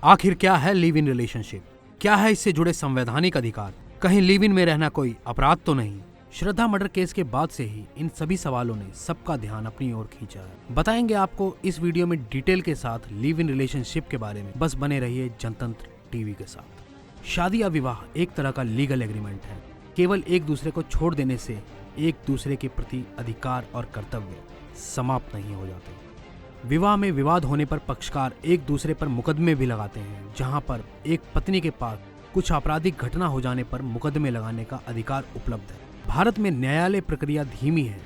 आखिर क्या है लिव इन रिलेशनशिप? क्या है इससे जुड़े संवैधानिक अधिकार? कहीं लिव इन में रहना कोई अपराध तो नहीं? श्रद्धा मर्डर केस के बाद से ही इन सभी सवालों ने सबका ध्यान अपनी ओर खींचा है। बताएंगे आपको इस वीडियो में डिटेल के साथ लिव इन रिलेशनशिप के बारे में। बस बने रहिए जनतंत्र टीवी के साथ। शादी या विवाह एक तरह का लीगल एग्रीमेंट है। केवल एक दूसरे को छोड़ देने से एक दूसरे के प्रति अधिकार और कर्तव्य समाप्त नहीं हो जाते। विवाह में विवाद होने पर पक्षकार एक दूसरे पर मुकदमे भी लगाते हैं, जहां पर एक पत्नी के पास कुछ आपराधिक घटना हो जाने पर मुकदमे लगाने का अधिकार उपलब्ध है। भारत में न्यायालय प्रक्रिया धीमी है,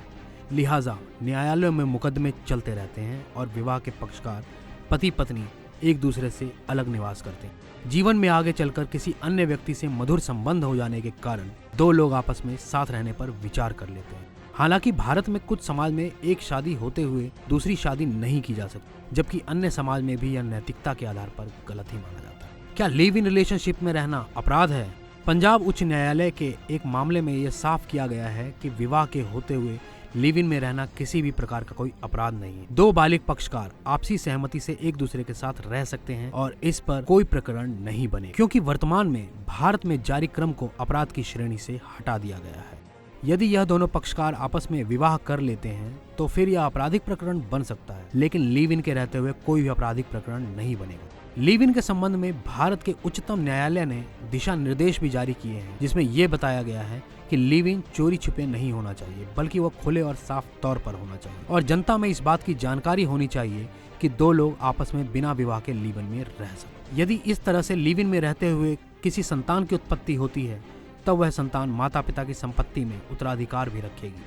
लिहाजा न्यायालयों में मुकदमे चलते रहते हैं और विवाह के पक्षकार पति पत्नी एक दूसरे से अलग निवास करते हैं। जीवन में आगे चलकर किसी अन्य व्यक्ति से मधुर संबंध हो जाने के कारण दो लोग आपस में साथ रहने पर विचार कर लेते हैं। हालांकि भारत में कुछ समाज में एक शादी होते हुए दूसरी शादी नहीं की जा सकती, जबकि अन्य समाज में भी यह नैतिकता के आधार पर गलत ही माना जाता है। क्या लिव इन रिलेशनशिप में रहना अपराध है? पंजाब उच्च न्यायालय के एक मामले में यह साफ किया गया है कि विवाह के होते हुए लिव इन में रहना किसी भी प्रकार का कोई अपराध नहीं है। दो बालिग पक्षकार आपसी सहमति से एक दूसरे के साथ रह सकते हैं और इस पर कोई प्रकरण नहीं बने, क्योंकि वर्तमान में भारत में जारी क्रम को अपराध की श्रेणी से हटा दिया गया है। यदि यह दोनों पक्षकार आपस में विवाह कर लेते हैं तो फिर यह आपराधिक प्रकरण बन सकता है, लेकिन लिव इन के रहते हुए कोई भी आपराधिक प्रकरण नहीं बनेगा। लिव इन के संबंध में भारत के उच्चतम न्यायालय ने दिशा निर्देश भी जारी किए हैं, जिसमें यह बताया गया है कि लिव इन चोरी छुपे नहीं होना चाहिए, बल्कि वह खुले और साफ तौर पर होना चाहिए और जनता में इस बात की जानकारी होनी चाहिए कि दो लोग आपस में बिना विवाह के लिव इन में रह सकते। यदि इस तरह से लिव इन में रहते हुए किसी संतान की उत्पत्ति होती है, तब वह संतान माता पिता की संपत्ति में उत्तराधिकार भी रखेगी,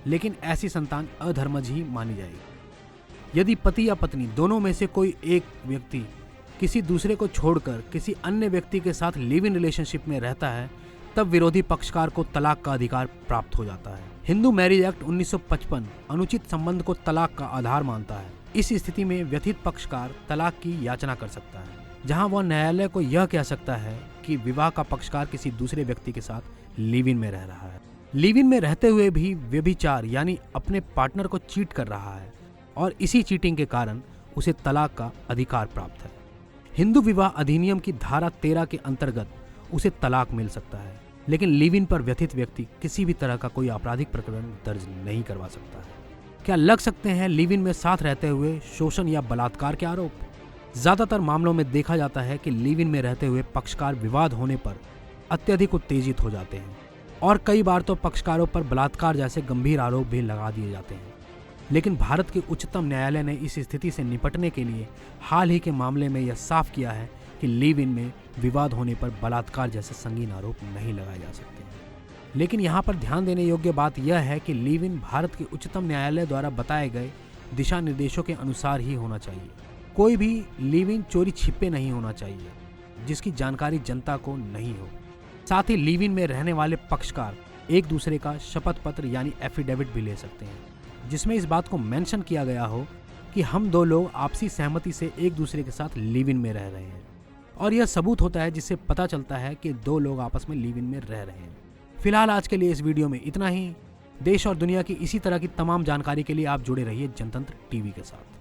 लेकिन ऐसी संतान अधर्मज ही मानी जाएगी। यदि पति या पत्नी दोनों में से कोई एक व्यक्ति किसी दूसरे को छोड़कर किसी अन्य व्यक्ति के साथ लिव इन रिलेशनशिप में रहता है, तब विरोधी पक्षकार को तलाक का अधिकार प्राप्त हो जाता है। हिंदू मैरिज एक्ट 1955 अनुचित संबंध को तलाक का आधार मानता है। इस स्थिति में व्यथित पक्षकार तलाक की याचना कर सकता है, जहां वह न्यायालय को यह कह सकता है कि विवाह का पक्षकार किसी दूसरे व्यक्ति के साथ लिव इन में रह रहा है। लिव इन में रहते हुए भी व्यभिचार यानी अपने पार्टनर को चीट कर रहा है और इसी चीटिंग के कारण उसे तलाक का अधिकार प्राप्त है। हिंदू विवाह अधिनियम की धारा 13 के अंतर्गत उसे तलाक मिल सकता है, लेकिन लिव इन पर व्यथित व्यक्ति किसी भी तरह का कोई आपराधिक प्रकरण दर्ज नहीं करवा सकता है। क्या लग सकते हैं लिव इन में साथ रहते हुए शोषण या बलात्कार के आरोप? ज्यादातर मामलों में देखा जाता है कि लिव इन में रहते हुए पक्षकार विवाद होने पर अत्यधिक उत्तेजित हो जाते हैं और कई बार तो पक्षकारों पर बलात्कार जैसे गंभीर आरोप भी लगा दिए जाते हैं। लेकिन भारत के उच्चतम न्यायालय ने इस स्थिति से निपटने के लिए हाल ही के मामले में यह साफ किया है कि लिव इन में विवाद होने पर बलात्कार जैसे संगीन आरोप नहीं लगाए जा सकते हैं। लेकिन यहाँ पर ध्यान देने योग्य बात यह है कि लिव इन भारत के उच्चतम न्यायालय द्वारा बताए गए दिशा निर्देशों के अनुसार ही होना चाहिए। कोई भी लिव इन चोरी छिपे नहीं होना चाहिए, जिसकी जानकारी जनता को नहीं हो। साथ ही लिव इन में रहने वाले पक्षकार एक दूसरे का शपथ पत्र यानी एफिडेविट भी ले सकते हैं, जिसमें इस बात को मेंशन किया गया हो कि हम दो लोग आपसी सहमति से एक दूसरे के साथ लिव इन में रह रहे हैं, और यह सबूत होता है जिससे पता चलता है कि दो लोग आपस में लिव इन में रह रहे हैं। फिलहाल आज के लिए इस वीडियो में इतना ही। देश और दुनिया की इसी तरह की तमाम जानकारी के लिए आप जुड़े रहिए जनतंत्र टीवी के साथ।